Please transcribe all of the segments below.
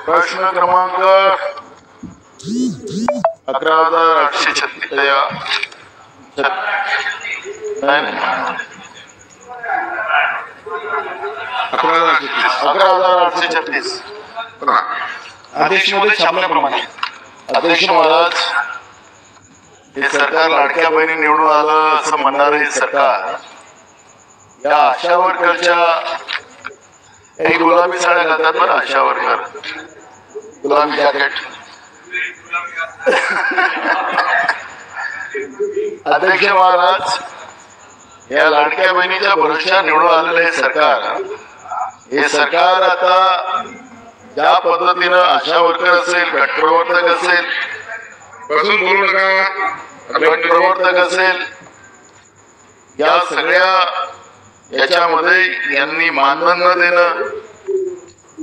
प्रश्न क्रमांक 11,836 अध्यक्ष महोदय छापल्याप्रमाणे अध्यक्ष महाराज, हे सरकार लाडक्या बहिणी निवडून आलं असं म्हणणारं हे सरकार या आशा वर्करच्या एक गुलाबी साड्या घालतात बरं. आशा वर्कर गुलाबी जॅकेट. अध्यक्ष महाराज, या लाडक्या बहिणीच्या भरोश्यावर निवडून आलेलं हे सरकार आता ज्या पद्धतीनं आशा वर्कर असेल, गटप्रवर्तक असेल, बसून बोलू नका, गटप्रवर्तक असेल, या सगळ्या याच्यामध्ये यांनी मानधन न देणं,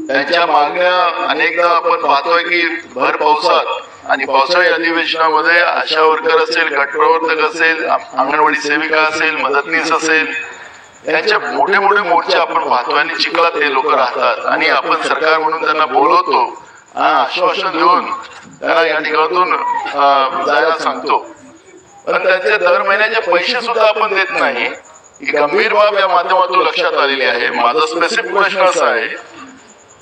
त्यांच्या मागण्या अनेकदा आपण पाहतोय की भर पावसात आणि पावसाळी अधिवेशनामध्ये आशा वर्कर असेल, गटप्रवर्तक असेल, अंगणवाडी सेविका असेल, मदतनीस असेल, त्यांचे मोठे मोठे मोर्चे आपण पाहतो आणि चिखलात ते लोक राहतात आणि आपण सरकार म्हणून त्यांना बोलवतो, आश्वासन देऊन त्यांना या ठिकाणातून जायला सांगतो, पण त्यांचे दर महिन्याचे पैसे सुद्धा आपण देत नाही. ही गंभीर बाब या माध्यमातून लक्षात आलेली आहे. माझा स्पेसिफिक प्रश्न असा आहे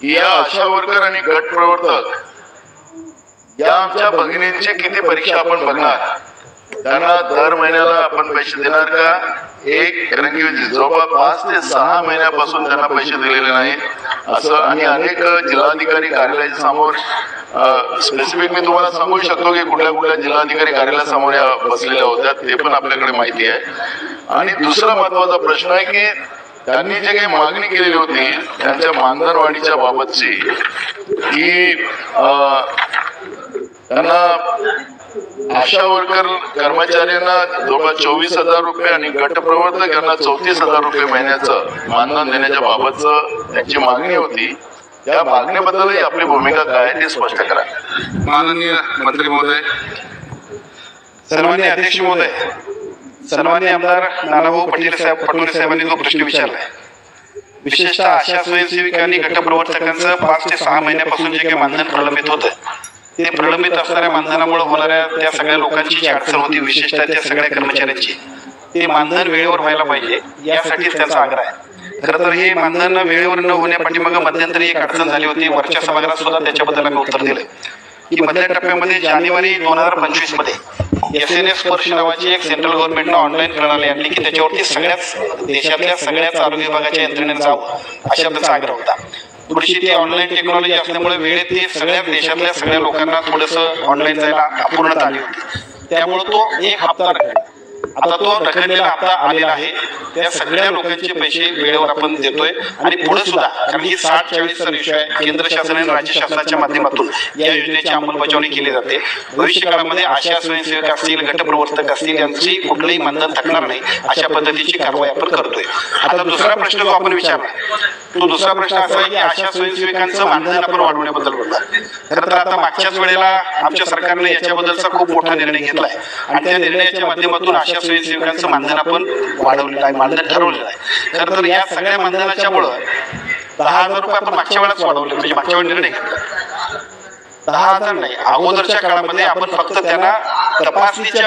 की या आशा वर्कर आणि गट प्रवर्तक या आमच्या भगिनींची किती परीक्षा आपण बघणार, त्यांना दर महिन्याला आपण पैसे देणार का? कारण की जवळपास 5 ते 6 महिन्यापासून त्यांना पैसे दिलेले नाहीत असं, आणि अनेक जिल्हाधिकारी कार्यालयाच्या समोर स्पेसिफिक मी तुम्हाला सांगू शकतो की कुठल्या कुठल्या जिल्हाधिकारी कार्यालयासमोर या बसलेल्या होत्या, ते पण आपल्याकडे माहिती आहे. आणि दुसरा महत्वाचा प्रश्न आहे की त्यांनी जे काही मागणी केलेली होती त्यांच्या मानधन वाढीच्या बाबतची, की त्यांना आशा वर्कर कर्मचाऱ्यांना जवळपास 24,000 रुपये आणि गट प्रवर्तक यांना 34,000 रुपये महिन्याचं मानधन देण्याच्या बाबतचं त्यांची मागणी होती. त्या मागणीबद्दलही आपली भूमिका काय आहे ते स्पष्ट करा. माननीय मंत्री महोदय, सन्माननीय अध्यक्ष महोदय, सन्माननीय आमदार नानाभाऊ पटोले साहेबांनी जो प्रश्न विचारलाय, विशेषतः आशा स्वयंसेविका आणि गटप्रवर्तकांचं 5 ते 6 महिन्यापासून जे काही मानधन प्रलंबित होतं, ते प्रलंबित असणाऱ्या मानधनामुळे होणाऱ्या त्या सगळ्या लोकांची जी अडचण होती, विशेषतः त्या सगळ्या कर्मचाऱ्यांची, ते मानधन वेळेवर व्हायला पाहिजे यासाठीच त्यांचा आग्रह आहे. खरं तर हे मानधन वेळेवर न होण्यापाठीमागे मध्यंतरी एक अडचण झाली होती. वरच्या सभागृहात सुद्धा त्याच्याबद्दल आम्ही उत्तर दिलं की मधल्या टप्प्यामध्ये जानेवारी 2025 मध्ये SNF स्पर्श नावाची एक सेंट्रल गव्हर्नमेंटनं ऑनलाईन प्रणाली आणली की त्याच्यावरती सगळ्याच देशातल्या सगळ्याच आरोग्य विभागाच्या यंत्रणेने जावं अशा त्यांचा आग्रह होता. थोडीशी ती ऑनलाईन टेक्नॉलॉजी असल्यामुळे वेळेत ती सगळ्या देशातल्या सगळ्या लोकांना थोडंसं ऑनलाईन जायला अपूर्णता आली होती. त्यामुळे तो एक हप्ता रखडला. आता तो रखडलेला हप्ता आलेला आहे. त्या सगळ्या लोकांचे पैसे वेळेवर आपण देतोय आणि पुढे सुद्धा, कारण ही 60-40 विषय आहे, केंद्र शासन आणि राज्य शासनाच्या माध्यमातून या योजनेची अंमलबजावणी केली जाते. भविष्य काळामध्ये आशा स्वयंसेवक असतील, गटप्रवर्तक असतील, यांची कुठलंही मानधन थकणार नाही अशा पद्धतीची कारवाई आपण करतोय. आता दुसरा प्रश्न जो आपण विचारला, तो दुसरा प्रश्न असा आहे की आशा स्वयंसेवकांचं मानधन आपण वाढवण्याबद्दल बोलला. खरं तर आता मागच्याच वेळेला आमच्या सरकारने याच्याबद्दलचा खूप मोठा निर्णय घेतलाय आणि त्या निर्णयाच्या माध्यमातून आशा स्वयंसेवकांचं मानधन आपण वाढवलेलं आहे, मानधन ठरवलेलं आहे. खरं तर या सगळ्या मानधनाच्या मुळे 10,000 रुपये आपण मागच्या वेळेस वाढवले, म्हणजे मागच्या वेळी निर्णय घेतला. 10,000 नाही, अगोदरच्या काळामध्ये आपण फक्त त्यांना तपासणीच्या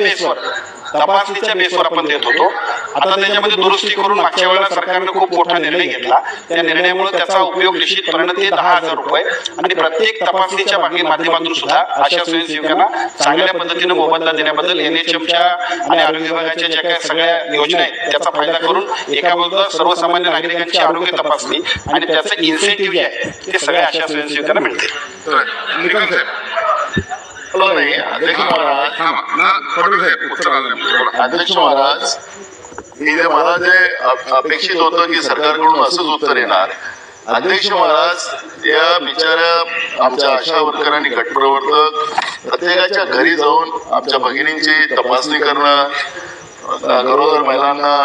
बेसवर आपण देत होतो. आता त्याच्यामध्ये दुरुस्ती करून मागच्या वेळेला सरकारने खूप मोठा निर्णय घेतला. त्या निर्णयामुळे त्याचा उपयोग निश्चितपणे ते 10,000 रुपये आणि प्रत्येक तपासणीच्या माध्यमातून सुद्धा आशा स्वयंसेवकांना चांगल्या पद्धतीने मोबदला देण्याबद्दल NHMच्या आणि आरोग्य विभागाच्या ज्या काही सगळ्या योजना आहेत त्याचा फायदा करून एका बाजूला सर्वसामान्य नागरिकांची आरोग्य तपासणी आणि त्याचं इन्सेंटिव्ह जे आहे ते सगळ्या आशा स्वयंसेवकांना मिळते. अध्यक्ष महाराज, इथे मला जे अपेक्षित होतं की सरकारकडून असंच उत्तर येणार. अध्यक्ष महाराज, या बिचाऱ्या आमच्या आशा वर्कर आणि गटप्रवर्तक प्रत्येकाच्या घरी जाऊन आमच्या भगिनींची तपासणी करणं, गरोदर महिलांना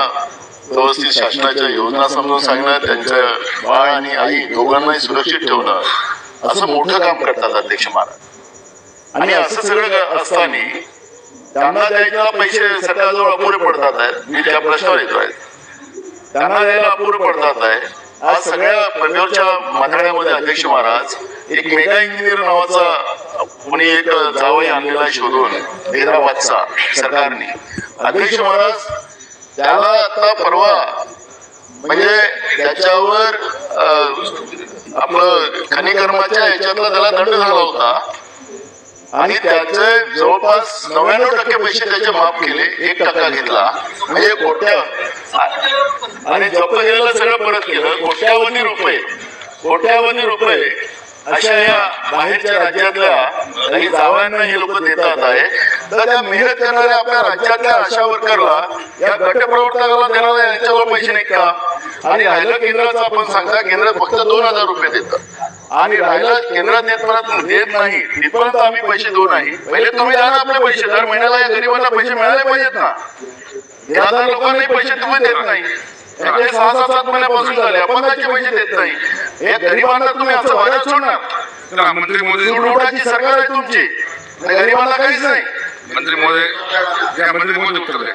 व्यवस्थित शासनाच्या योजना समजून सांगणं, त्यांच्या बाळ आणि आई दोघांनाही सुरक्षित ठेवणं, असं मोठं काम करतात अध्यक्ष महाराज. आणि असं सगळं असताना त्यांना द्यायला पैसे सरकारजवळ अपुरे पडतात आहेत. मी त्या प्रश्नावर येतोय, त्यांना द्यायला अपुरे पडतात आहे आज सगळ्या पनवेलच्या माथाड्यामध्ये अध्यक्ष महाराज एक मेगा इंजिनियर नावाचा कोणी एक जावई आणलेला शोधून हैदराबादचा सरकारने अध्यक्ष महाराज त्याला आता परवा म्हणजे त्याच्यावर आपलं खनिकर्माच्या याच्यातला त्याला दंड झाला होता आणि त्याचे जवळपास 99% पैसे त्याचे माफ केले, 1% घेतला म्हणजे आणि जप्त केलेलं सगळं परत केलं. कोट्यावधी रुपये अशा या बाहेरच्या राज्यातल्या काही जावांना हे लोक देतात आहे. तर त्या मेहनत करणाऱ्या आपल्या राज्यातल्या आशा वर्करला या गटप्रवर्तकाला देणाऱ्या यांच्यावर पैसे नाहीत का? आणि राहिलं केंद्राचं आपण सांगा, केंद्रात फक्त 2000 रुपये देतात आणि राहिलं केंद्रात देत नाही तिथपर्यंत आम्ही पैसे देऊ नाही. पहिले तुम्ही द्या ना आपले पैसे, दर महिन्याला या गरिबांना पैसे मिळाले पाहिजेत ना. या लोकांनाही पैसे तुम्ही देत नाही. 6-7 महिन्यापासून झाले अपंगाचे पैसे देत नाही. हे गरिबांना तुम्ही असं वाऱ्यात सोडणार. मंत्री महोदय लुटाची सरकार आहे तुमची, गरिबांना काहीच नाही. मंत्री महोदय उत्तर द्या.